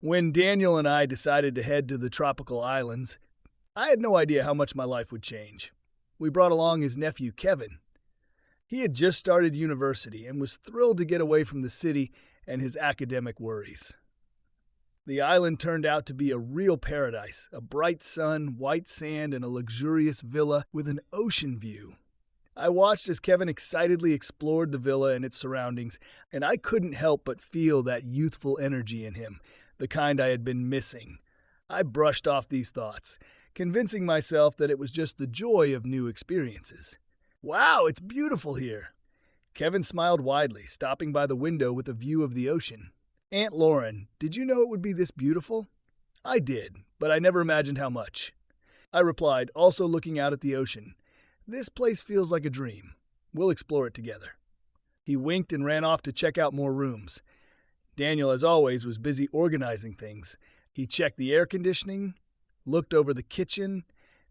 When Daniel and I decided to head to the tropical islands, I had no idea how much my life would change. We brought along his nephew, Kevin. He had just started university and was thrilled to get away from the city and his academic worries. The island turned out to be a real paradise, a bright sun, white sand, and a luxurious villa with an ocean view. I watched as Kevin excitedly explored the villa and its surroundings, and I couldn't help but feel that youthful energy in him, the kind I had been missing. I brushed off these thoughts, convincing myself that it was just the joy of new experiences. "Wow, it's beautiful here." Kevin smiled widely, stopping by the window with a view of the ocean. "Aunt Lauren, did you know it would be this beautiful?" "I did, but I never imagined how much." I replied, also looking out at the ocean. "This place feels like a dream. We'll explore it together." He winked and ran off to check out more rooms. Daniel, as always, was busy organizing things. He checked the air conditioning, looked over the kitchen,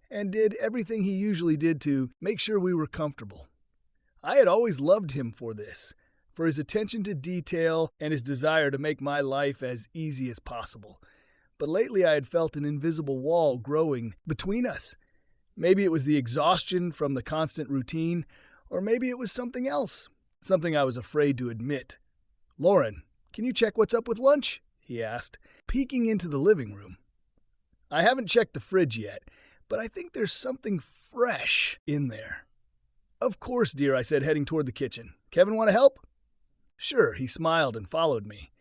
and did everything he usually did to make sure we were comfortable. I had always loved him for this, for his attention to detail and his desire to make my life as easy as possible. But lately I had felt an invisible wall growing between us. Maybe it was the exhaustion from the constant routine, or maybe it was something else, something I was afraid to admit. "Lauren, can you check what's up with lunch?" he asked, peeking into the living room. "I haven't checked the fridge yet, but I think there's something fresh in there." "Of course, dear," I said, heading toward the kitchen. "Kevin want to help?" "Sure," he smiled and followed me.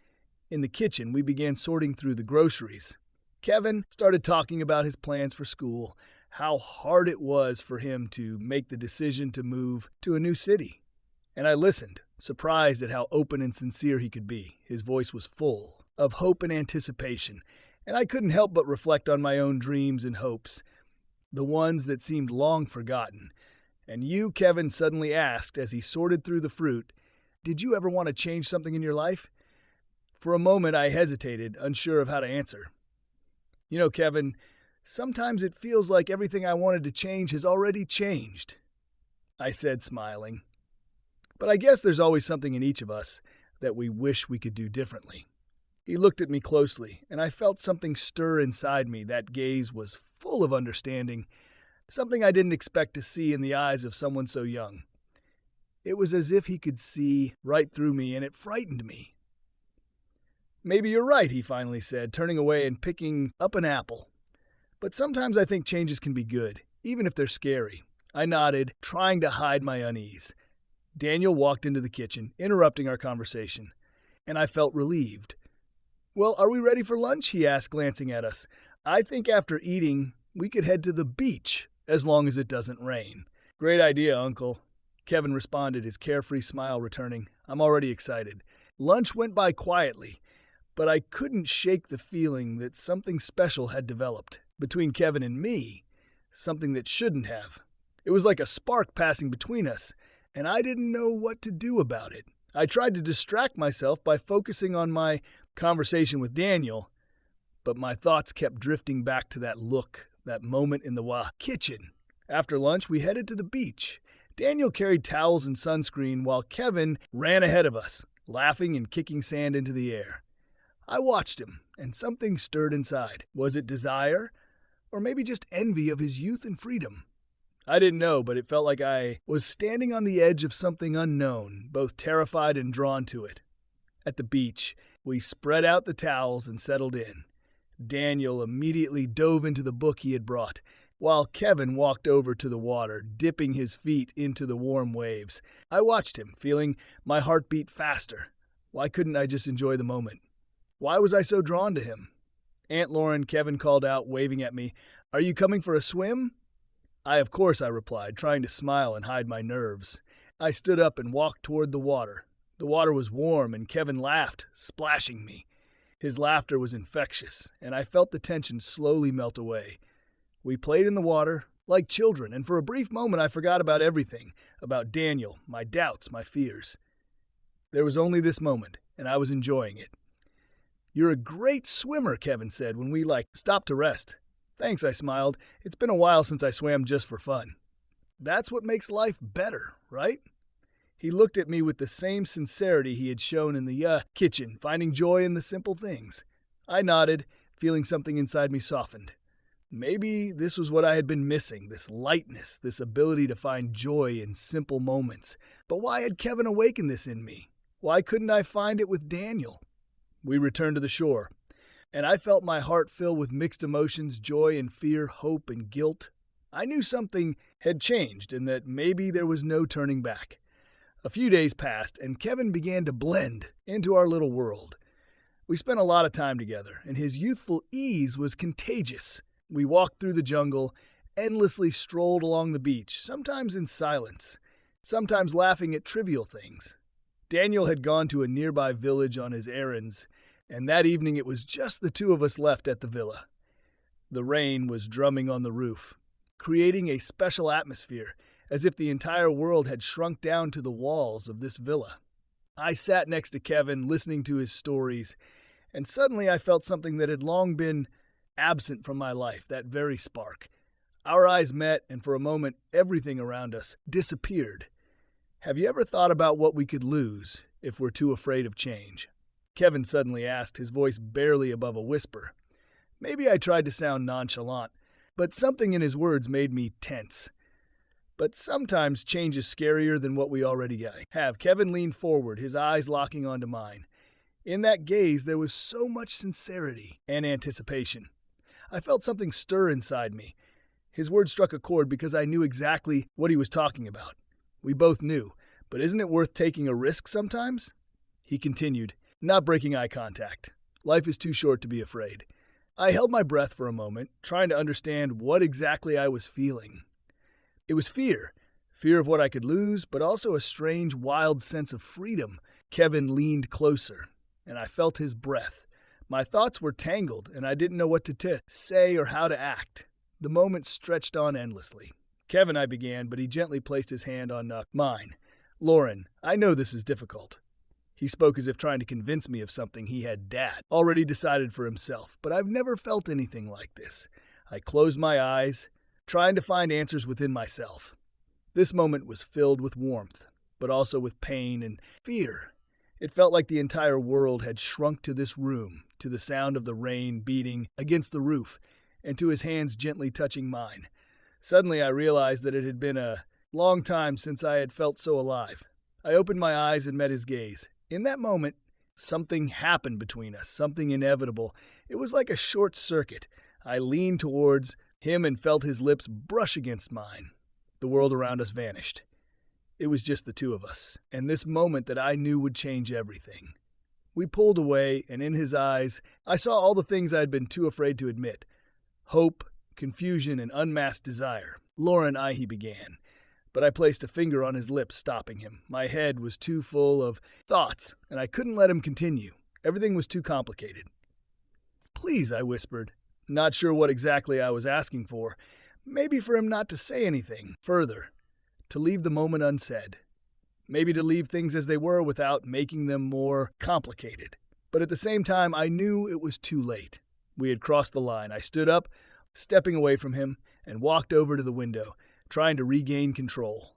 In the kitchen, we began sorting through the groceries. Kevin started talking about his plans for school, how hard it was for him to make the decision to move to a new city. And I listened, surprised at how open and sincere he could be. His voice was full of hope and anticipation, and I couldn't help but reflect on my own dreams and hopes, the ones that seemed long forgotten. "And you," Kevin suddenly asked as he sorted through the fruit, "did you ever want to change something in your life?" For a moment I hesitated, unsure of how to answer. "You know, Kevin, sometimes it feels like everything I wanted to change has already changed," I said, smiling. "But I guess there's always something in each of us that we wish we could do differently." He looked at me closely, and I felt something stir inside me. That gaze was full of understanding, something I didn't expect to see in the eyes of someone so young. It was as if he could see right through me, and it frightened me. "Maybe you're right," he finally said, turning away and picking up an apple. "But sometimes I think changes can be good, even if they're scary." I nodded, trying to hide my unease. Daniel walked into the kitchen, interrupting our conversation, and I felt relieved. "Well, are we ready for lunch?" he asked, glancing at us. "I think after eating, we could head to the beach, as long as it doesn't rain." "Great idea, Uncle," Kevin responded, his carefree smile returning. "I'm already excited." Lunch went by quietly, but I couldn't shake the feeling that something special had developed between Kevin and me, something that shouldn't have. It was like a spark passing between us, and I didn't know what to do about it. I tried to distract myself by focusing on my conversation with Daniel, but my thoughts kept drifting back to that look, that moment in the kitchen. After lunch, we headed to the beach. Daniel carried towels and sunscreen while Kevin ran ahead of us, laughing and kicking sand into the air. I watched him, and something stirred inside. Was it desire, or maybe just envy of his youth and freedom? I didn't know, but it felt like I was standing on the edge of something unknown, both terrified and drawn to it. At the beach, we spread out the towels and settled in. Daniel immediately dove into the book he had brought, while Kevin walked over to the water, dipping his feet into the warm waves. I watched him, feeling my heart beat faster. Why couldn't I just enjoy the moment? Why was I so drawn to him? "Aunt Lauren," Kevin called out, waving at me. "Are you coming for a swim?" Of course," I replied, trying to smile and hide my nerves. I stood up and walked toward the water. The water was warm, and Kevin laughed, splashing me. His laughter was infectious, and I felt the tension slowly melt away. We played in the water, like children, and for a brief moment I forgot about everything, about Daniel, my doubts, my fears. There was only this moment, and I was enjoying it. "You're a great swimmer," Kevin said when we stopped to rest. "Thanks," I smiled. "It's been a while since I swam just for fun." "That's what makes life better, right?" He looked at me with the same sincerity he had shown in the kitchen, finding joy in the simple things. I nodded, feeling something inside me softened. Maybe this was what I had been missing, this lightness, this ability to find joy in simple moments. But why had Kevin awakened this in me? Why couldn't I find it with Daniel? We returned to the shore, and I felt my heart fill with mixed emotions, joy and fear, hope and guilt. I knew something had changed and that maybe there was no turning back. A few days passed, and Kevin began to blend into our little world. We spent a lot of time together, and his youthful ease was contagious. We walked through the jungle, endlessly strolled along the beach, sometimes in silence, sometimes laughing at trivial things. Daniel had gone to a nearby village on his errands, and that evening it was just the two of us left at the villa. The rain was drumming on the roof, creating a special atmosphere, as if the entire world had shrunk down to the walls of this villa. I sat next to Kevin, listening to his stories, and suddenly I felt something that had long been absent from my life, that very spark. Our eyes met, and for a moment, everything around us disappeared. Have you ever thought about what we could lose if we're too afraid of change? Kevin suddenly asked, his voice barely above a whisper. Maybe I tried to sound nonchalant, but something in his words made me tense. But sometimes change is scarier than what we already have. Kevin leaned forward, his eyes locking onto mine. In that gaze, there was so much sincerity and anticipation. I felt something stir inside me. His words struck a chord because I knew exactly what he was talking about. We both knew, but isn't it worth taking a risk sometimes? He continued, not breaking eye contact. Life is too short to be afraid. I held my breath for a moment, trying to understand what exactly I was feeling. It was fear. Fear of what I could lose, but also a strange, wild sense of freedom. Kevin leaned closer, and I felt his breath. My thoughts were tangled, and I didn't know what to say or how to act. The moment stretched on endlessly. Kevin, I began, but he gently placed his hand on mine. Lauren, I know this is difficult. He spoke as if trying to convince me of something he had already decided for himself, but I've never felt anything like this. I closed my eyes, trying to find answers within myself. This moment was filled with warmth, but also with pain and fear. It felt like the entire world had shrunk to this room, to the sound of the rain beating against the roof, and to his hands gently touching mine. Suddenly I realized that it had been a long time since I had felt so alive. I opened my eyes and met his gaze. In that moment, something happened between us, something inevitable. It was like a short circuit. I leaned towards him and felt his lips brush against mine. The world around us vanished. It was just the two of us, and this moment that I knew would change everything. We pulled away, and in his eyes, I saw all the things I had been too afraid to admit. Hope, confusion, and unmasked desire. Lauren, he began, but I placed a finger on his lips, stopping him. My head was too full of thoughts, and I couldn't let him continue. Everything was too complicated. Please, I whispered, not sure what exactly I was asking for. Maybe for him not to say anything further, to leave the moment unsaid. Maybe to leave things as they were without making them more complicated. But at the same time, I knew it was too late. We had crossed the line. I stood up, stepping away from him, and walked over to the window, trying to regain control.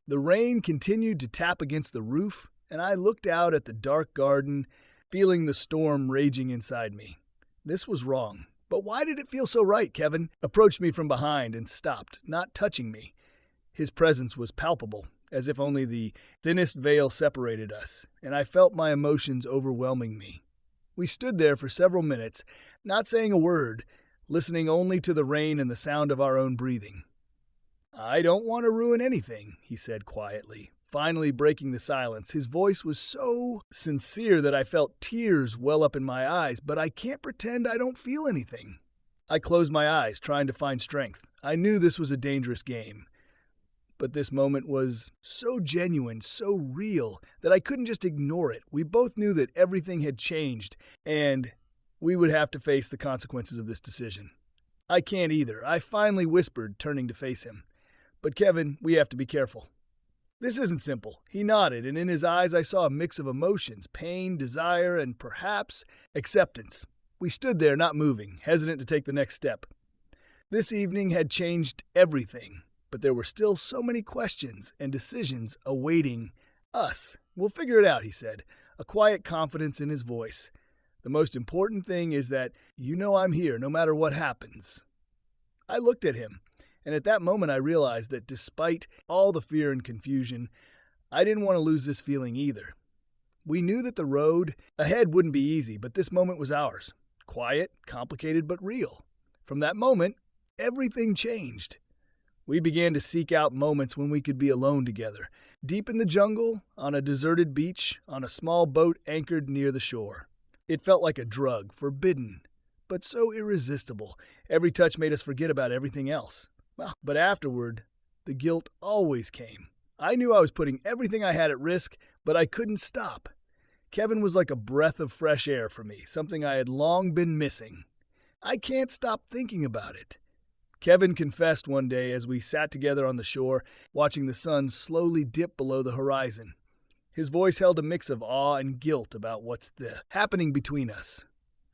The rain continued to tap against the roof, and I looked out at the dark garden, feeling the storm raging inside me. This was wrong. But why did it feel so right? Kevin approached me from behind and stopped, not touching me. His presence was palpable, as if only the thinnest veil separated us, and I felt my emotions overwhelming me. We stood there for several minutes, not saying a word, listening only to the rain and the sound of our own breathing. I don't want to ruin anything, he said quietly, finally breaking the silence. His voice was so sincere that I felt tears well up in my eyes, but I can't pretend I don't feel anything. I closed my eyes, trying to find strength. I knew this was a dangerous game. But this moment was so genuine, so real, that I couldn't just ignore it. We both knew that everything had changed, and we would have to face the consequences of this decision. I can't either, I finally whispered, turning to face him. But Kevin, we have to be careful. This isn't simple. He nodded, and in his eyes I saw a mix of emotions, pain, desire, and perhaps acceptance. We stood there, not moving, hesitant to take the next step. This evening had changed everything. But there were still so many questions and decisions awaiting us. We'll figure it out, he said, a quiet confidence in his voice. The most important thing is that you know I'm here no matter what happens." I looked at him, and at that moment I realized that despite all the fear and confusion, I didn't want to lose this feeling either. We knew that the road ahead wouldn't be easy, but this moment was ours. Quiet, complicated, but real. From that moment, everything changed. We began to seek out moments when we could be alone together, deep in the jungle, on a deserted beach, on a small boat anchored near the shore. It felt like a drug, forbidden, but so irresistible. Every touch made us forget about everything else. Well, but afterward, the guilt always came. I knew I was putting everything I had at risk, but I couldn't stop. Kevin was like a breath of fresh air for me, something I had long been missing. I can't stop thinking about it. Kevin confessed one day as we sat together on the shore, watching the sun slowly dip below the horizon. His voice held a mix of awe and guilt about what's happening between us.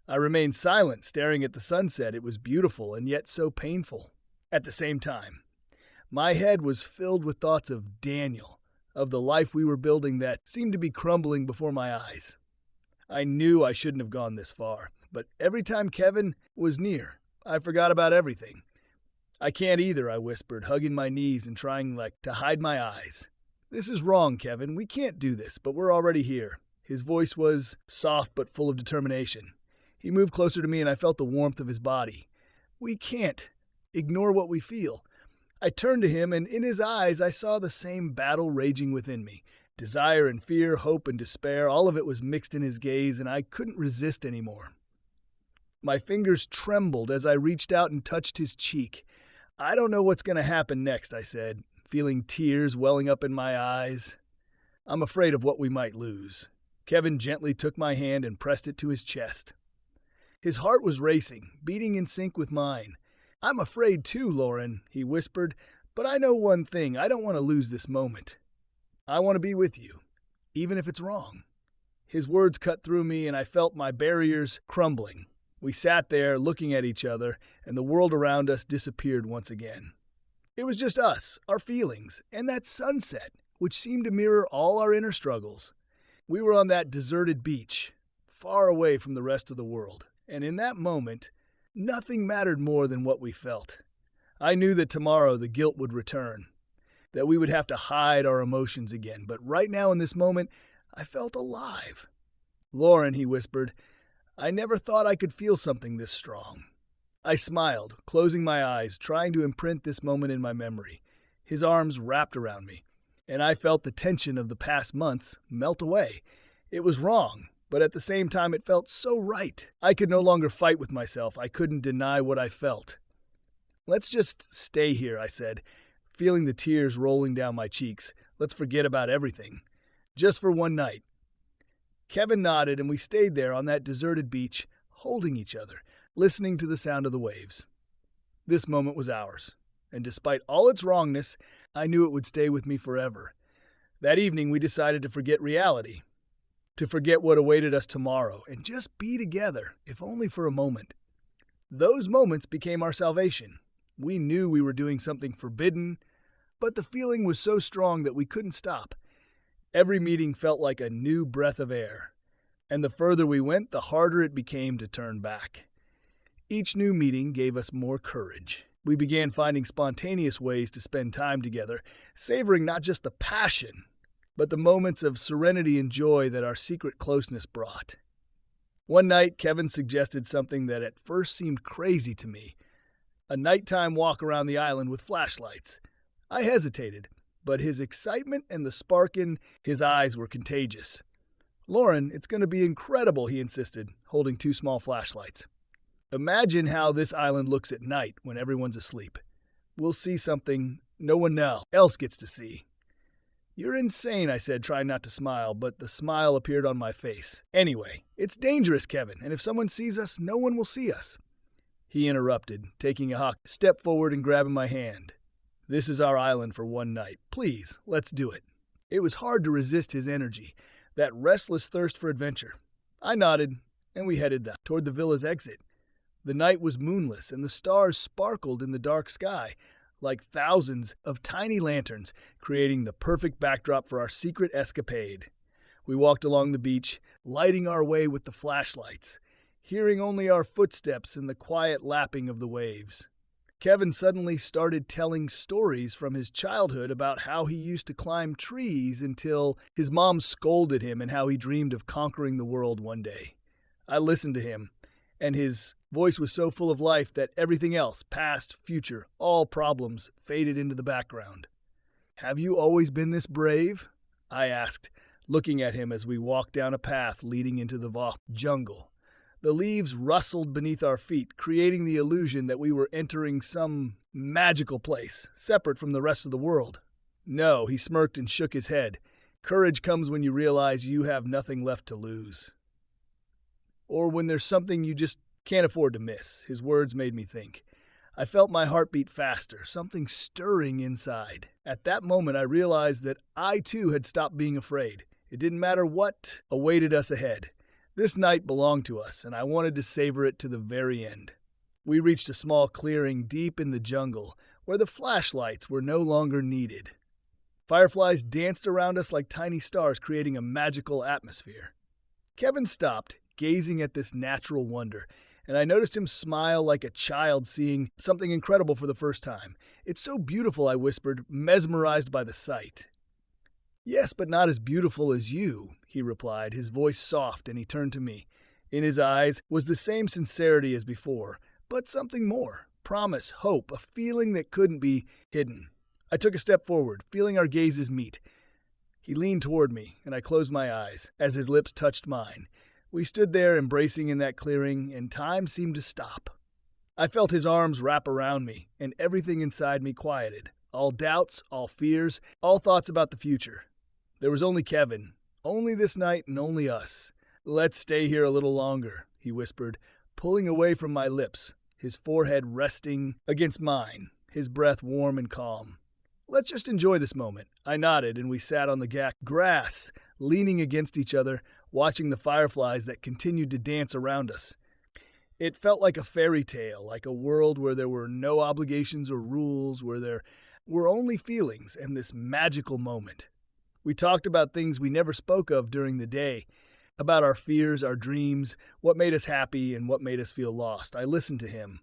I remained silent, staring at the sunset. It was beautiful and yet so painful. At the same time, my head was filled with thoughts of Daniel, of the life we were building that seemed to be crumbling before my eyes. I knew I shouldn't have gone this far, but every time Kevin was near, I forgot about everything. "I can't either," I whispered, hugging my knees and trying to hide my eyes. "This is wrong, Kevin. We can't do this, but we're already here." His voice was soft but full of determination. He moved closer to me and I felt the warmth of his body. "We can't ignore what we feel." I turned to him, and in his eyes I saw the same battle raging within me. Desire and fear, hope and despair, all of it was mixed in his gaze, and I couldn't resist anymore. My fingers trembled as I reached out and touched his cheek. "I don't know what's going to happen next," I said, feeling tears welling up in my eyes. "I'm afraid of what we might lose." Kevin gently took my hand and pressed it to his chest. His heart was racing, beating in sync with mine. "I'm afraid too, Lauren," he whispered, "but I know one thing. I don't want to lose this moment. I want to be with you, even if it's wrong." His words cut through me, and I felt my barriers crumbling. We sat there, looking at each other, and the world around us disappeared once again. It was just us, our feelings, and that sunset, which seemed to mirror all our inner struggles. We were on that deserted beach, far away from the rest of the world, and in that moment, nothing mattered more than what we felt. I knew that tomorrow the guilt would return, that we would have to hide our emotions again, but right now in this moment, I felt alive. "Lauren," he whispered, "I never thought I could feel something this strong." I smiled, closing my eyes, trying to imprint this moment in my memory. His arms wrapped around me, and I felt the tension of the past months melt away. It was wrong, but at the same time it felt so right. I could no longer fight with myself. I couldn't deny what I felt. "Let's just stay here," I said, feeling the tears rolling down my cheeks. "Let's forget about everything. Just for one night." Kevin nodded, and we stayed there on that deserted beach, holding each other, listening to the sound of the waves. This moment was ours, and despite all its wrongness, I knew it would stay with me forever. That evening, we decided to forget reality, to forget what awaited us tomorrow, and just be together, if only for a moment. Those moments became our salvation. We knew we were doing something forbidden, but the feeling was so strong that we couldn't stop. Every meeting felt like a new breath of air, and the further we went, the harder it became to turn back. Each new meeting gave us more courage. We began finding spontaneous ways to spend time together, savoring not just the passion, but the moments of serenity and joy that our secret closeness brought. One night, Kevin suggested something that at first seemed crazy to me: a nighttime walk around the island with flashlights. I hesitated, but his excitement and the spark in his eyes were contagious. "Lauren, it's going to be incredible," he insisted, holding 2 small flashlights. "Imagine how this island looks at night when everyone's asleep. We'll see something no one else gets to see." "You're insane," I said, trying not to smile, but the smile appeared on my face. "Anyway, it's dangerous, Kevin, and if someone sees us, no one will see us." He interrupted, taking a step forward and grabbing my hand. "This is our island for one night. Please, let's do it." It was hard to resist his energy, that restless thirst for adventure. I nodded, and we headed toward the villa's exit. The night was moonless, and the stars sparkled in the dark sky, like thousands of tiny lanterns, creating the perfect backdrop for our secret escapade. We walked along the beach, lighting our way with the flashlights, hearing only our footsteps and the quiet lapping of the waves. Kevin suddenly started telling stories from his childhood about how he used to climb trees until his mom scolded him and how he dreamed of conquering the world one day. I listened to him, and his voice was so full of life that everything else, past, future, all problems, faded into the background. "Have you always been this brave?" I asked, looking at him as we walked down a path leading into the vast jungle. The leaves rustled beneath our feet, creating the illusion that we were entering some magical place, separate from the rest of the world. "No," he smirked and shook his head. "Courage comes when you realize you have nothing left to lose. Or when there's something you just can't afford to miss." His words made me think. I felt my heart beat faster, something stirring inside. At that moment, I realized that I too had stopped being afraid. It didn't matter what awaited us ahead. This night belonged to us, and I wanted to savor it to the very end. We reached a small clearing deep in the jungle, where the flashlights were no longer needed. Fireflies danced around us like tiny stars, creating a magical atmosphere. Kevin stopped, gazing at this natural wonder, and I noticed him smile like a child seeing something incredible for the first time. "It's so beautiful," I whispered, mesmerized by the sight. "Yes, but not as beautiful as you," he replied, his voice soft, and he turned to me. In his eyes was the same sincerity as before, but something more. Promise, hope, a feeling that couldn't be hidden. I took a step forward, feeling our gazes meet. He leaned toward me, and I closed my eyes as his lips touched mine. We stood there embracing in that clearing, and time seemed to stop. I felt his arms wrap around me, and everything inside me quieted. All doubts, all fears, all thoughts about the future. There was only Kevin, only this night and only us. "Let's stay here a little longer," he whispered, pulling away from my lips, his forehead resting against mine, his breath warm and calm. "Let's just enjoy this moment." I nodded, and we sat on the grass, leaning against each other, watching the fireflies that continued to dance around us. It felt like a fairy tale, like a world where there were no obligations or rules, where there were only feelings and this magical moment. We talked about things we never spoke of during the day, about our fears, our dreams, what made us happy and what made us feel lost. I listened to him,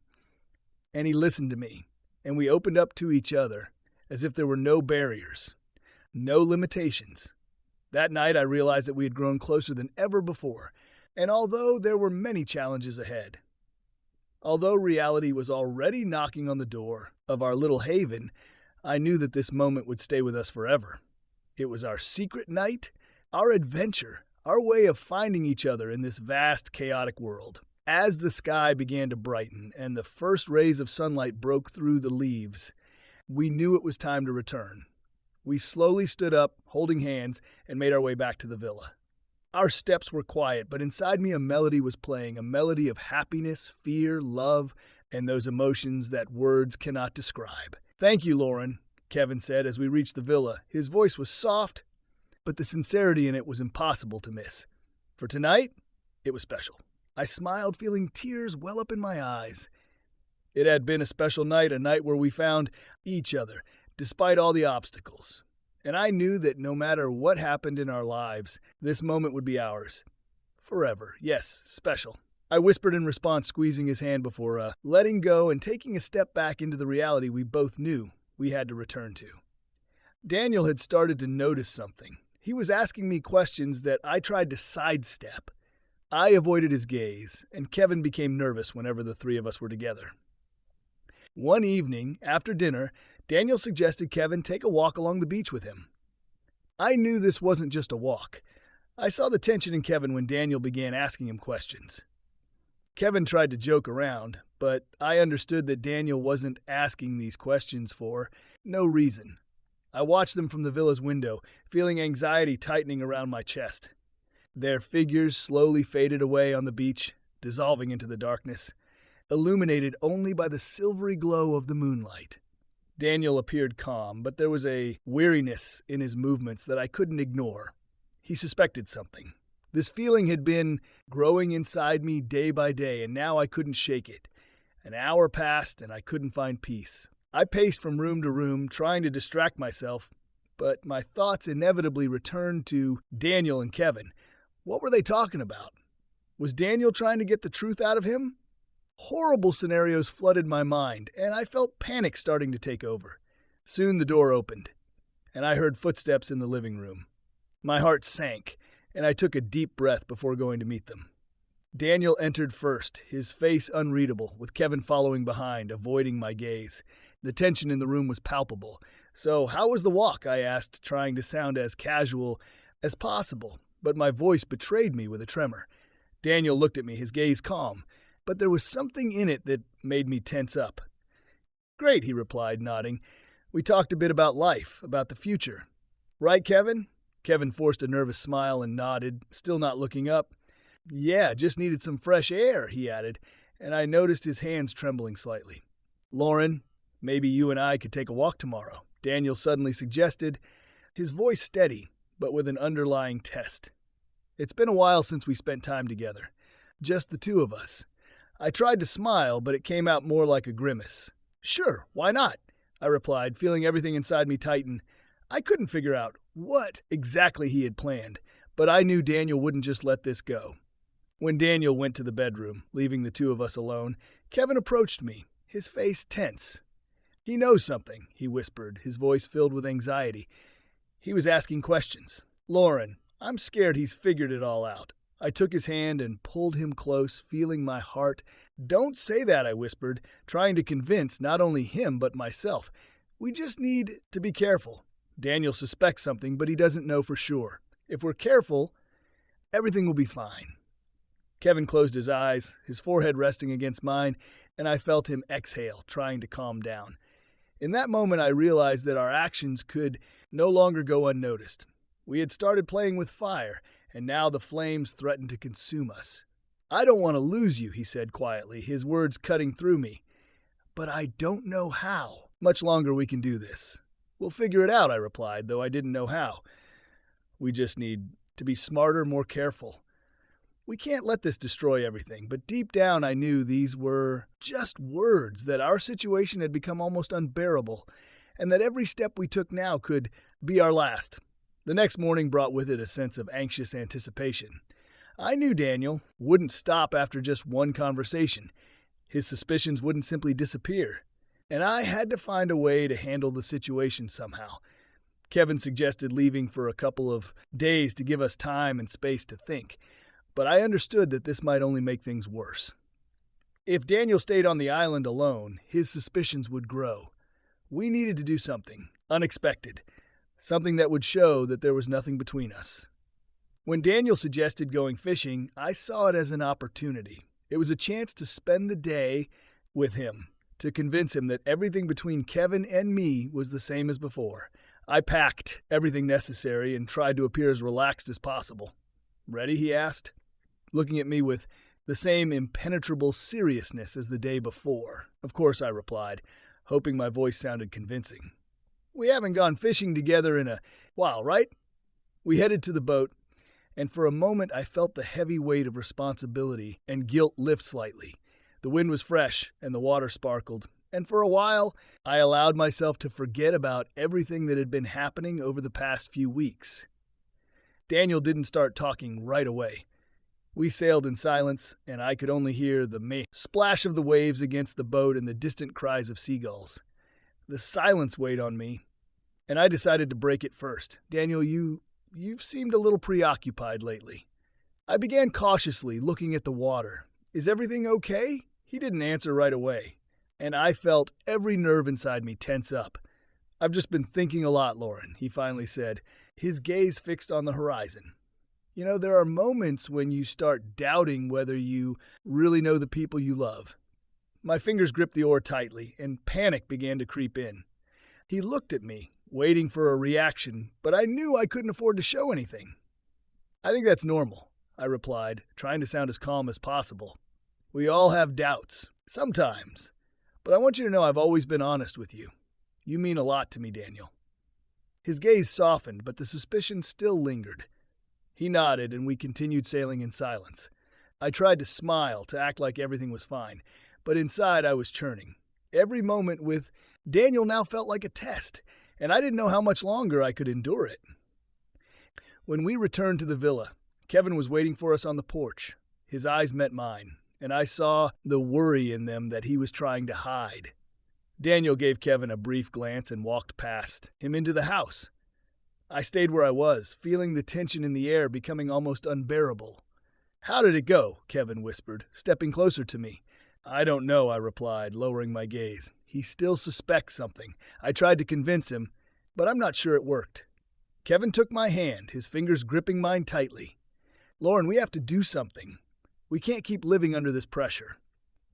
and he listened to me, and we opened up to each other as if there were no barriers, no limitations. That night I realized that we had grown closer than ever before, and although there were many challenges ahead, although reality was already knocking on the door of our little haven, I knew that this moment would stay with us forever. It was our secret night, our adventure, our way of finding each other in this vast, chaotic world. As the sky began to brighten and the first rays of sunlight broke through the leaves, we knew it was time to return. We slowly stood up, holding hands, and made our way back to the villa. Our steps were quiet, but inside me a melody was playing, a melody of happiness, fear, love, and those emotions that words cannot describe. "Thank you, Lauren," Kevin said as we reached the villa. His voice was soft, but the sincerity in it was impossible to miss. For tonight, it was special. I smiled, feeling tears well up in my eyes. It had been a special night, a night where we found each other, despite all the obstacles. And I knew that no matter what happened in our lives, this moment would be ours. Forever. Yes, special. I whispered in response, squeezing his hand before letting go and taking a step back into the reality we both knew we had to return to. Daniel had started to notice something. He was asking me questions that I tried to sidestep. I avoided his gaze, and Kevin became nervous whenever the three of us were together. One evening, after dinner, Daniel suggested Kevin take a walk along the beach with him. I knew this wasn't just a walk. I saw the tension in Kevin when Daniel began asking him questions. Kevin tried to joke around, but I understood that Daniel wasn't asking these questions for no reason. I watched them from the villa's window, feeling anxiety tightening around my chest. Their figures slowly faded away on the beach, dissolving into the darkness, illuminated only by the silvery glow of the moonlight. Daniel appeared calm, but there was a weariness in his movements that I couldn't ignore. He suspected something. This feeling had been growing inside me day by day, and now I couldn't shake it. An hour passed, and I couldn't find peace. I paced from room to room, trying to distract myself, but my thoughts inevitably returned to Daniel and Kevin. What were they talking about? Was Daniel trying to get the truth out of him? Horrible scenarios flooded my mind, and I felt panic starting to take over. Soon the door opened, and I heard footsteps in the living room. My heart sank, and I took a deep breath before going to meet them. Daniel entered first, his face unreadable, with Kevin following behind, avoiding my gaze. The tension in the room was palpable. "So, how was the walk?" I asked, trying to sound as casual as possible, but my voice betrayed me with a tremor. Daniel looked at me, his gaze calm, but there was something in it that made me tense up. "Great," he replied, nodding. "We talked a bit about life, about the future. Right, Kevin?" Kevin forced a nervous smile and nodded, still not looking up. "Yeah, just needed some fresh air," he added, and I noticed his hands trembling slightly. "Lauren, maybe you and I could take a walk tomorrow," Daniel suddenly suggested, his voice steady, but with an underlying test. It's been a while since we spent time together, just the two of us. I tried to smile, but it came out more like a grimace. "Sure, why not?" I replied, feeling everything inside me tighten. I couldn't figure out what exactly he had planned, but I knew Daniel wouldn't just let this go. When Daniel went to the bedroom, leaving the two of us alone, Kevin approached me, his face tense. "He knows something," he whispered, his voice filled with anxiety. He was asking questions. "Lauren, I'm scared he's figured it all out." I took his hand and pulled him close, feeling my heart. "Don't say that," I whispered, trying to convince not only him but myself. "We just need to be careful. Daniel suspects something, but he doesn't know for sure. If we're careful, everything will be fine." Kevin closed his eyes, his forehead resting against mine, and I felt him exhale, trying to calm down. In that moment, I realized that our actions could no longer go unnoticed. We had started playing with fire, and now the flames threatened to consume us. "I don't want to lose you," he said quietly, his words cutting through me. "But I don't know how much longer we can do this." "We'll figure it out," I replied, though I didn't know how. "We just need to be smarter, more careful. We can't let this destroy everything," but deep down I knew these were just words, that our situation had become almost unbearable, and that every step we took now could be our last. The next morning brought with it a sense of anxious anticipation. I knew Daniel wouldn't stop after just one conversation. His suspicions wouldn't simply disappear, and I had to find a way to handle the situation somehow. Kevin suggested leaving for a couple of days to give us time and space to think, but I understood that this might only make things worse. If Daniel stayed on the island alone, his suspicions would grow. We needed to do something unexpected, something that would show that there was nothing between us. When Daniel suggested going fishing, I saw it as an opportunity. It was a chance to spend the day with him, to convince him that everything between Kevin and me was the same as before. I packed everything necessary and tried to appear as relaxed as possible. "Ready?" he asked, looking at me with the same impenetrable seriousness as the day before. "Of course," I replied, hoping my voice sounded convincing. "We haven't gone fishing together in a while, right?" We headed to the boat, and for a moment I felt the heavy weight of responsibility and guilt lift slightly. The wind was fresh, and the water sparkled, and for a while I allowed myself to forget about everything that had been happening over the past few weeks. Daniel didn't start talking right away. We sailed in silence, and I could only hear the splash of the waves against the boat and the distant cries of seagulls. The silence weighed on me, and I decided to break it first. "Daniel, you've seemed a little preoccupied lately." I began cautiously, looking at the water. "Is everything okay?" He didn't answer right away, and I felt every nerve inside me tense up. "I've just been thinking a lot, Lauren," he finally said, his gaze fixed on the horizon. "You know, there are moments when you start doubting whether you really know the people you love." My fingers gripped the oar tightly, and panic began to creep in. He looked at me, waiting for a reaction, but I knew I couldn't afford to show anything. "I think that's normal," I replied, trying to sound as calm as possible. "We all have doubts, sometimes, but I want you to know I've always been honest with you. You mean a lot to me, Daniel." His gaze softened, but the suspicion still lingered. He nodded, and we continued sailing in silence. I tried to smile, to act like everything was fine, but inside I was churning. Every moment with Daniel now felt like a test, and I didn't know how much longer I could endure it. When we returned to the villa, Kevin was waiting for us on the porch. His eyes met mine, and I saw the worry in them that he was trying to hide. Daniel gave Kevin a brief glance and walked past him into the house. I stayed where I was, feeling the tension in the air becoming almost unbearable. "How did it go?" Kevin whispered, stepping closer to me. "I don't know," I replied, lowering my gaze. "He still suspects something. I tried to convince him, but I'm not sure it worked." Kevin took my hand, his fingers gripping mine tightly. "Lauren, we have to do something. We can't keep living under this pressure.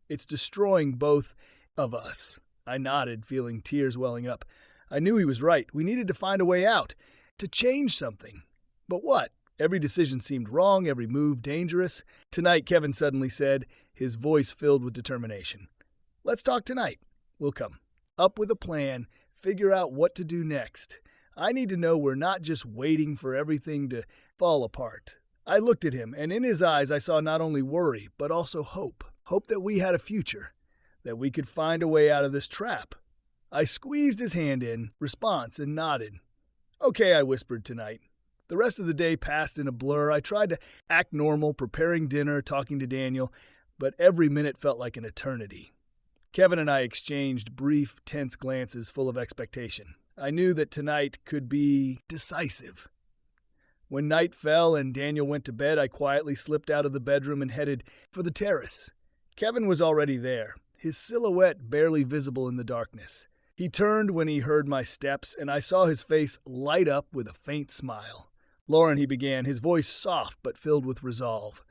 It's destroying both of us." I nodded, feeling tears welling up. I knew he was right. We needed to find a way out, to change something. But what? Every decision seemed wrong, every move dangerous. "Tonight," Kevin suddenly said, his voice filled with determination. "Let's talk tonight. We'll come up with a plan, figure out what to do next. I need to know we're not just waiting for everything to fall apart." I looked at him, and in his eyes I saw not only worry, but also hope. Hope that we had a future, that we could find a way out of this trap. I squeezed his hand in response and nodded. "Okay," I whispered, "tonight." The rest of the day passed in a blur. I tried to act normal, preparing dinner, talking to Daniel, but every minute felt like an eternity. Kevin and I exchanged brief, tense glances full of expectation. I knew that tonight could be decisive. When night fell and Daniel went to bed, I quietly slipped out of the bedroom and headed for the terrace. Kevin was already there, his silhouette barely visible in the darkness. He turned when he heard my steps, and I saw his face light up with a faint smile. "Lauren," he began, his voice soft but filled with resolve.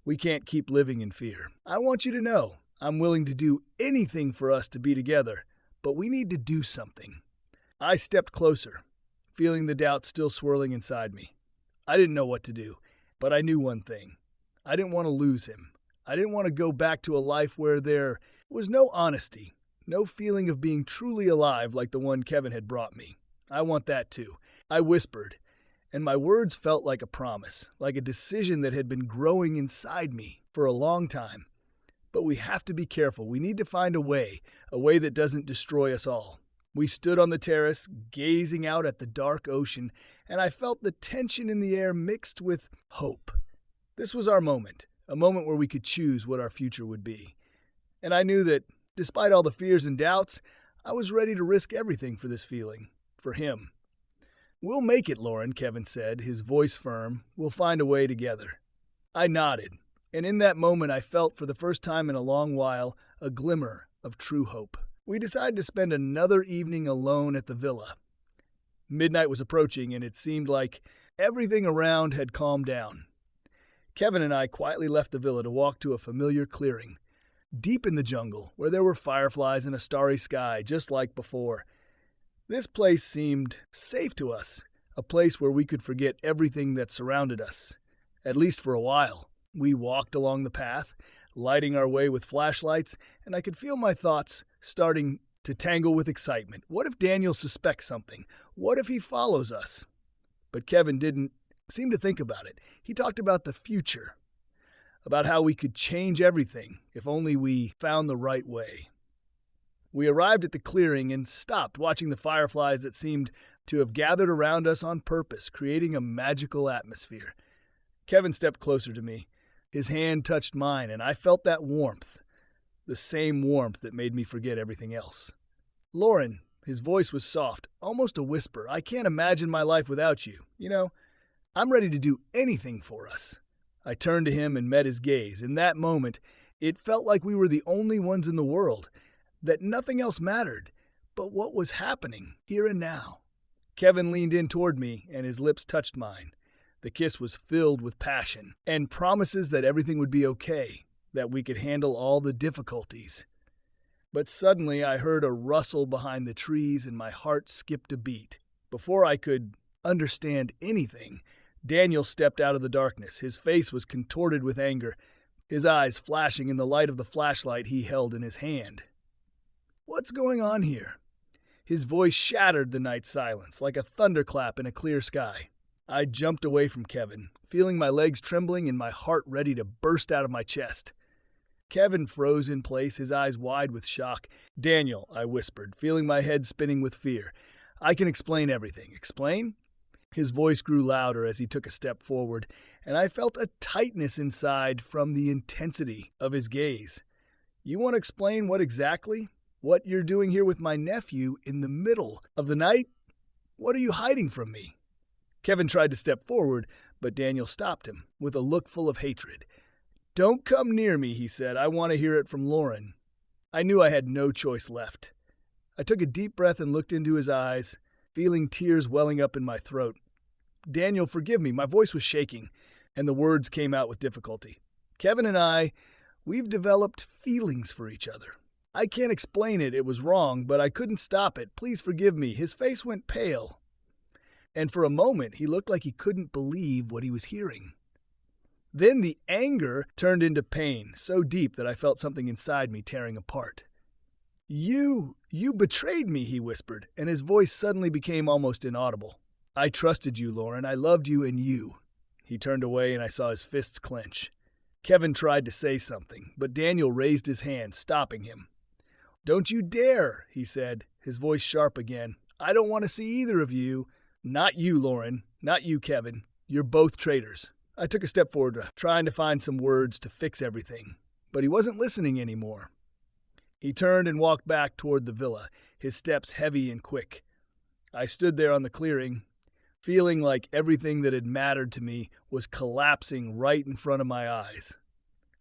"We can't keep living in fear. I want you to know I'm willing to do anything for us to be together, but we need to do something." I stepped closer, feeling the doubt still swirling inside me. I didn't know what to do, but I knew one thing. I didn't want to lose him. I didn't want to go back to a life where there was no honesty, no feeling of being truly alive like the one Kevin had brought me. "I want that too," I whispered, and my words felt like a promise, like a decision that had been growing inside me for a long time. But we have to be careful. We need to find a way that doesn't destroy us all. We stood on the terrace, gazing out at the dark ocean, and I felt the tension in the air mixed with hope. This was our moment, a moment where we could choose what our future would be. And I knew that, despite all the fears and doubts, I was ready to risk everything for this feeling, for him. "We'll make it, Lauren," Kevin said, his voice firm. "We'll find a way together." I nodded, and in that moment I felt, for the first time in a long while, a glimmer of true hope. We decided to spend another evening alone at the villa. Midnight was approaching, and it seemed like everything around had calmed down. Kevin and I quietly left the villa to walk to a familiar clearing, deep in the jungle, where there were fireflies and a starry sky, just like before. This place seemed safe to us, a place where we could forget everything that surrounded us, at least for a while. We walked along the path, lighting our way with flashlights, and I could feel my thoughts starting to tangle with excitement. What if Daniel suspects something? What if he follows us? But Kevin didn't seem to think about it. He talked about the future, about how we could change everything if only we found the right way. We arrived at the clearing and stopped, watching the fireflies that seemed to have gathered around us on purpose, creating a magical atmosphere. Kevin stepped closer to me. His hand touched mine, and I felt that warmth, the same warmth that made me forget everything else. "Lauren," his voice was soft, almost a whisper, "I can't imagine my life without you. I'm ready to do anything for us." I turned to him and met his gaze. In that moment, it felt like we were the only ones in the world, that nothing else mattered but what was happening here and now. Kevin leaned in toward me, and his lips touched mine. The kiss was filled with passion and promises that everything would be okay, that we could handle all the difficulties. But suddenly I heard a rustle behind the trees and my heart skipped a beat. Before I could understand anything, Daniel stepped out of the darkness. His face was contorted with anger, his eyes flashing in the light of the flashlight he held in his hand. "What's going on here?" His voice shattered the night silence like a thunderclap in a clear sky. I jumped away from Kevin, feeling my legs trembling and my heart ready to burst out of my chest. Kevin froze in place, his eyes wide with shock. "Daniel," I whispered, feeling my head spinning with fear. I can explain everything. Explain? His voice grew louder as he took a step forward, and I felt a tightness inside from the intensity of his gaze. You want to explain what exactly? What you're doing here with my nephew in the middle of the night? What are you hiding from me? Kevin tried to step forward, but Daniel stopped him with a look full of hatred. Don't come near me, he said. I want to hear it from Lauren. I knew I had no choice left. I took a deep breath and looked into his eyes, feeling tears welling up in my throat. Daniel, forgive me. My voice was shaking, and the words came out with difficulty. Kevin and we've developed feelings for each other. I can't explain it. It was wrong, but I couldn't stop it. Please forgive me. His face went pale, and for a moment he looked like he couldn't believe what he was hearing. Then the anger turned into pain, so deep that I felt something inside me tearing apart. You betrayed me, he whispered, and his voice suddenly became almost inaudible. I trusted you, Lauren. I loved you and you. He turned away and I saw his fists clench. Kevin tried to say something, but Daniel raised his hand, stopping him. Don't you dare, he said, his voice sharp again. I don't want to see either of you. Not you, Lauren. Not you, Kevin. You're both traitors. I took a step forward, trying to find some words to fix everything, but he wasn't listening anymore. He turned and walked back toward the villa, his steps heavy and quick. I stood there on the clearing, feeling like everything that had mattered to me was collapsing right in front of my eyes.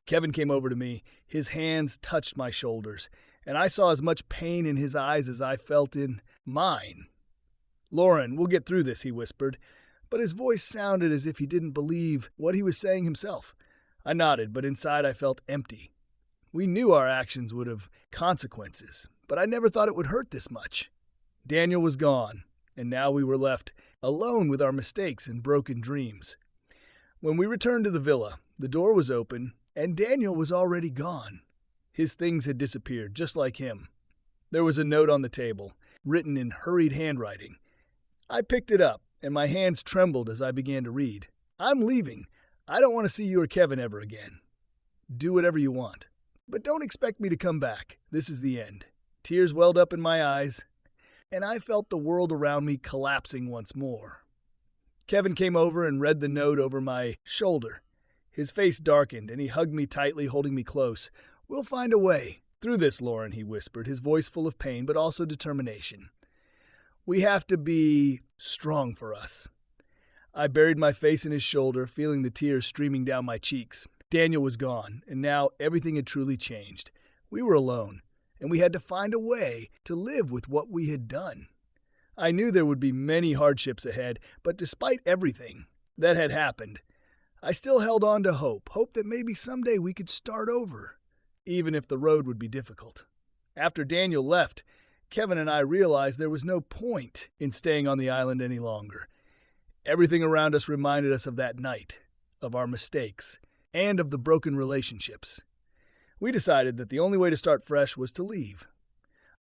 Kevin came over to me. His hands touched my shoulders, and I saw as much pain in his eyes as I felt in mine. Lauren, we'll get through this, he whispered, but his voice sounded as if he didn't believe what he was saying himself. I nodded, but inside I felt empty. We knew our actions would have consequences, but I never thought it would hurt this much. Daniel was gone, and now we were left alone with our mistakes and broken dreams. When we returned to the villa, the door was open, and Daniel was already gone. His things had disappeared, just like him. There was a note on the table, written in hurried handwriting. I picked it up, and my hands trembled as I began to read. I'm leaving. I don't want to see you or Kevin ever again. Do whatever you want, but don't expect me to come back. This is the end. Tears welled up in my eyes, and I felt the world around me collapsing once more. Kevin came over and read the note over my shoulder. His face darkened, and he hugged me tightly, holding me close. We'll find a way through this, Lauren, he whispered, his voice full of pain but also determination. We have to be strong for us. I buried my face in his shoulder, feeling the tears streaming down my cheeks. Daniel was gone, and now everything had truly changed. We were alone, and we had to find a way to live with what we had done. I knew there would be many hardships ahead, but despite everything that had happened, I still held on to hope that maybe someday we could start over, even if the road would be difficult. After Daniel left, Kevin and I realized there was no point in staying on the island any longer. Everything around us reminded us of that night, of our mistakes, and of the broken relationships. We decided that the only way to start fresh was to leave.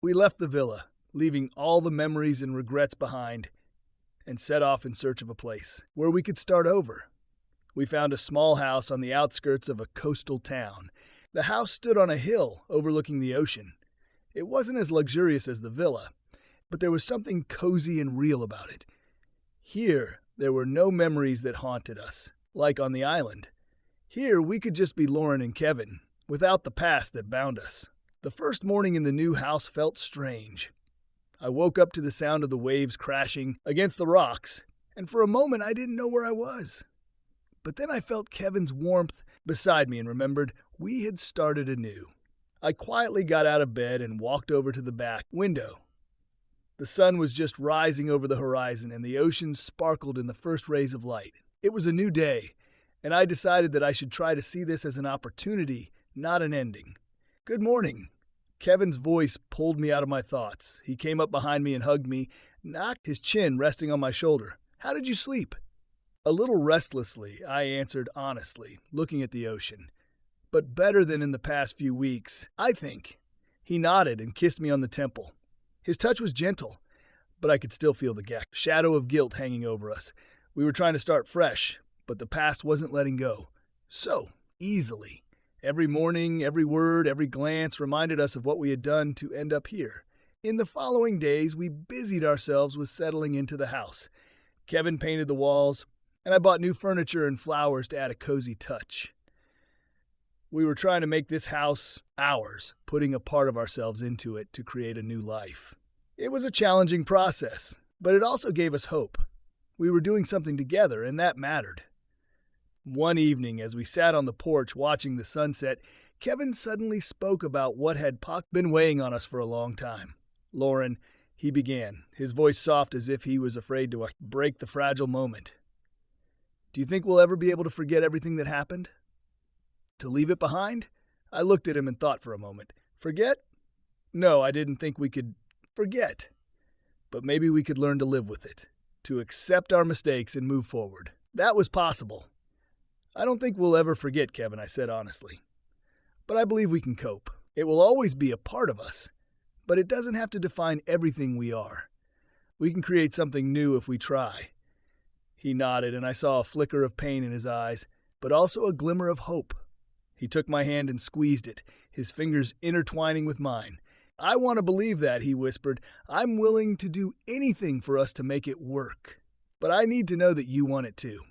We left the villa, leaving all the memories and regrets behind, and set off in search of a place where we could start over. We found a small house on the outskirts of a coastal town. The house stood on a hill overlooking the ocean. It wasn't as luxurious as the villa, but there was something cozy and real about it. Here, there were no memories that haunted us, like on the island. Here, we could just be Lauren and Kevin, without the past that bound us. The first morning in the new house felt strange. I woke up to the sound of the waves crashing against the rocks, and for a moment I didn't know where I was. But then I felt Kevin's warmth beside me and remembered we had started anew. I quietly got out of bed and walked over to the back window. The sun was just rising over the horizon, and the ocean sparkled in the first rays of light. It was a new day, and I decided that I should try to see this as an opportunity, not an ending. Good morning. Kevin's voice pulled me out of my thoughts. He came up behind me and hugged me, his chin resting on my shoulder. How did you sleep? A little restlessly, I answered honestly, looking at the ocean. But better than in the past few weeks, I think. He nodded and kissed me on the temple. His touch was gentle, but I could still feel the shadow of guilt hanging over us. We were trying to start fresh, but the past wasn't letting go. So easily. Every morning, every word, every glance reminded us of what we had done to end up here. In the following days, we busied ourselves with settling into the house. Kevin painted the walls, and I bought new furniture and flowers to add a cozy touch. We were trying to make this house ours, putting a part of ourselves into it to create a new life. It was a challenging process, but it also gave us hope. We were doing something together, and that mattered. One evening, as we sat on the porch watching the sunset, Kevin suddenly spoke about what had been weighing on us for a long time. "Lauren," he began, his voice soft as if he was afraid to break the fragile moment. "Do you think we'll ever be able to forget everything that happened? To leave it behind?" I looked at him and thought for a moment. Forget? No, I didn't think we could forget. But maybe we could learn to live with it, to accept our mistakes and move forward. That was possible. "I don't think we'll ever forget, Kevin," I said honestly. "But I believe we can cope. It will always be a part of us, but it doesn't have to define everything we are. We can create something new if we try." He nodded, and I saw a flicker of pain in his eyes, but also a glimmer of hope. He took my hand and squeezed it, his fingers intertwining with mine. "I want to believe that," he whispered. "I'm willing to do anything for us to make it work. But I need to know that you want it too."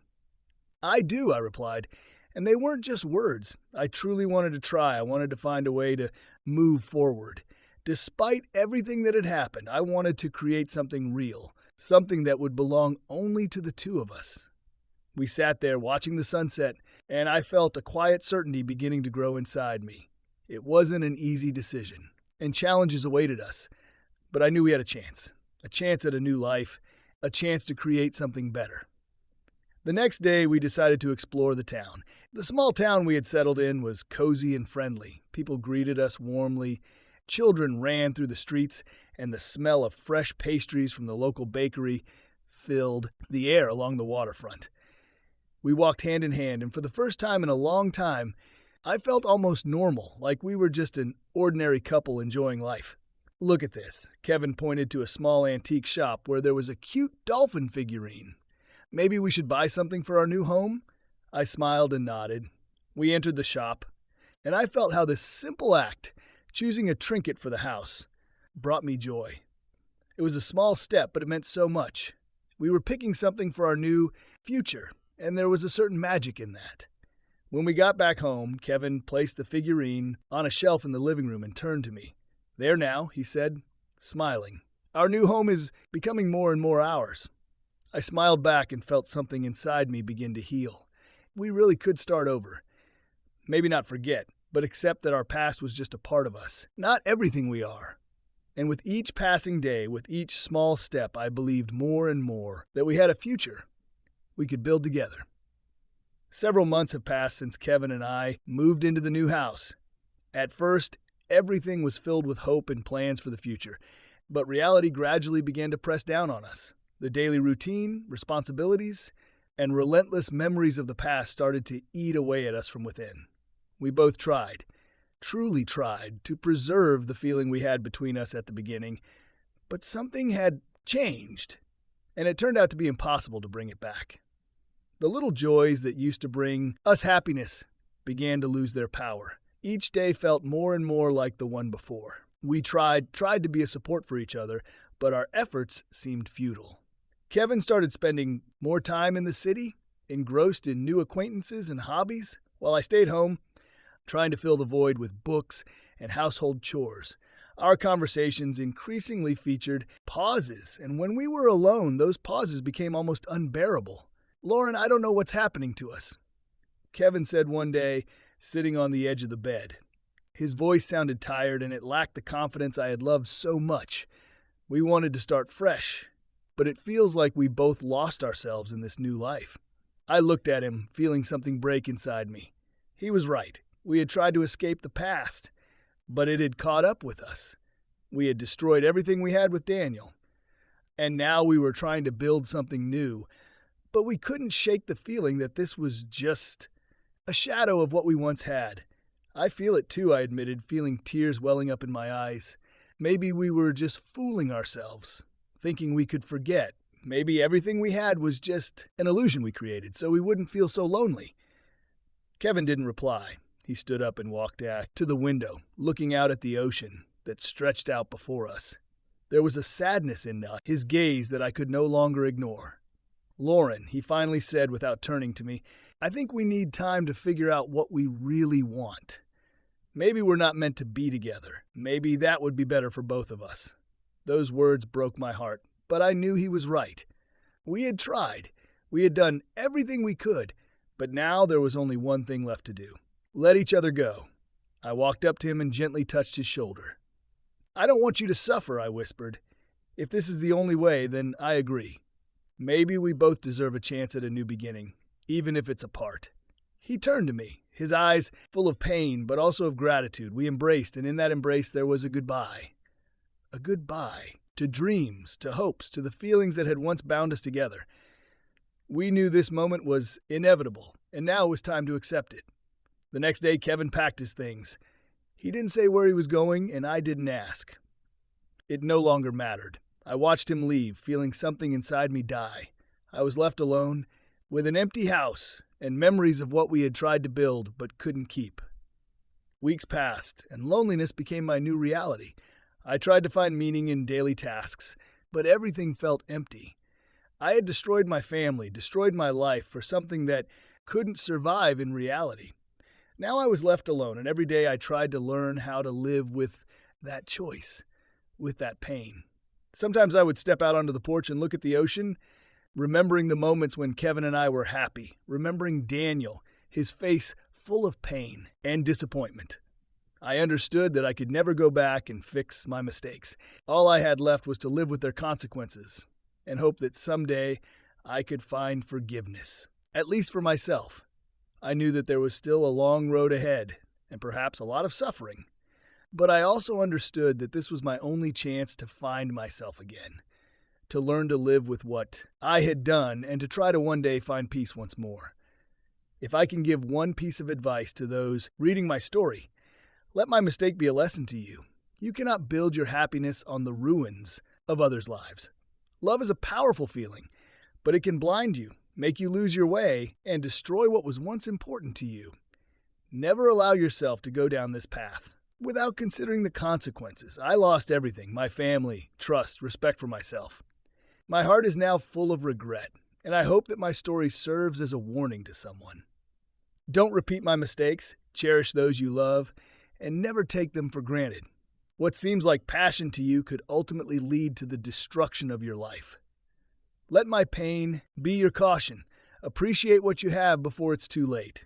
"I do," I replied. And they weren't just words. I truly wanted to try. I wanted to find a way to move forward. Despite everything that had happened, I wanted to create something real, something that would belong only to the two of us. We sat there watching the sunset, and I felt a quiet certainty beginning to grow inside me. It wasn't an easy decision, and challenges awaited us. But I knew we had a chance at a new life, a chance to create something better. The next day, we decided to explore the town. The small town we had settled in was cozy and friendly. People greeted us warmly. Children ran through the streets, and the smell of fresh pastries from the local bakery filled the air along the waterfront. We walked hand in hand, and for the first time in a long time, I felt almost normal, like we were just an ordinary couple enjoying life. "Look at this." Kevin pointed to a small antique shop where there was a cute dolphin figurine. "Maybe we should buy something for our new home?" I smiled and nodded. We entered the shop, and I felt how this simple act, choosing a trinket for the house, brought me joy. It was a small step, but it meant so much. We were picking something for our new future, and there was a certain magic in that. When we got back home, Kevin placed the figurine on a shelf in the living room and turned to me. "There now," he said, smiling. "Our new home is becoming more and more ours." I smiled back and felt something inside me begin to heal. We really could start over. Maybe not forget, but accept that our past was just a part of us, not everything we are. And with each passing day, with each small step, I believed more and more that we had a future we could build together. Several months have passed since Kevin and I moved into the new house. At first, everything was filled with hope and plans for the future, but reality gradually began to press down on us. The daily routine, responsibilities, and relentless memories of the past started to eat away at us from within. We both tried, truly tried, to preserve the feeling we had between us at the beginning, but something had changed, and it turned out to be impossible to bring it back. The little joys that used to bring us happiness began to lose their power. Each day felt more and more like the one before. We tried to be a support for each other, but our efforts seemed futile. Kevin started spending more time in the city, engrossed in new acquaintances and hobbies, while I stayed home, trying to fill the void with books and household chores. Our conversations increasingly featured pauses, and when we were alone, those pauses became almost unbearable. "Lauren, I don't know what's happening to us," Kevin said one day, sitting on the edge of the bed. His voice sounded tired, and it lacked the confidence I had loved so much. We wanted to start fresh, but it feels like we both lost ourselves in this new life. I looked at him, feeling something break inside me. He was right. We had tried to escape the past, but it had caught up with us. We had destroyed everything we had with Daniel, and now we were trying to build something new, but we couldn't shake the feeling that this was just a shadow of what we once had. "I feel it too," I admitted, feeling tears welling up in my eyes. Maybe we were just fooling ourselves, thinking we could forget. Maybe everything we had was just an illusion we created, so we wouldn't feel so lonely. Kevin didn't reply. He stood up and walked back to the window, looking out at the ocean that stretched out before us. There was a sadness in his gaze that I could no longer ignore. "Lauren," he finally said without turning to me, "I think we need time to figure out what we really want. Maybe we're not meant to be together. Maybe that would be better for both of us." Those words broke my heart, but I knew he was right. We had tried. We had done everything we could, but now there was only one thing left to do. Let each other go. I walked up to him and gently touched his shoulder. "I don't want you to suffer," I whispered. "If this is the only way, then I agree. Maybe we both deserve a chance at a new beginning, even if it's apart." He turned to me, his eyes full of pain but also of gratitude. We embraced, and in that embrace there was a goodbye. A goodbye to dreams, to hopes, to the feelings that had once bound us together. We knew this moment was inevitable, and now it was time to accept it. The next day, Kevin packed his things. He didn't say where he was going, and I didn't ask. It no longer mattered. I watched him leave, feeling something inside me die. I was left alone, with an empty house and memories of what we had tried to build but couldn't keep. Weeks passed, and loneliness became my new reality. I tried to find meaning in daily tasks, but everything felt empty. I had destroyed my family, destroyed my life for something that couldn't survive in reality. Now I was left alone, and every day I tried to learn how to live with that choice, with that pain. Sometimes I would step out onto the porch and look at the ocean, remembering the moments when Kevin and I were happy, remembering Daniel, his face full of pain and disappointment. I understood that I could never go back and fix my mistakes. All I had left was to live with their consequences and hope that someday I could find forgiveness, at least for myself. I knew that there was still a long road ahead and perhaps a lot of suffering, but I also understood that this was my only chance to find myself again, to learn to live with what I had done and to try to one day find peace once more. If I can give one piece of advice to those reading my story, let my mistake be a lesson to you. You cannot build your happiness on the ruins of others' lives. Love is a powerful feeling, but it can blind you, make you lose your way, and destroy what was once important to you. Never allow yourself to go down this path without considering the consequences. I lost everything: my family, trust, respect for myself. My heart is now full of regret, and I hope that my story serves as a warning to someone. Don't repeat my mistakes, cherish those you love, and never take them for granted. What seems like passion to you could ultimately lead to the destruction of your life. Let my pain be your caution. Appreciate what you have before it's too late.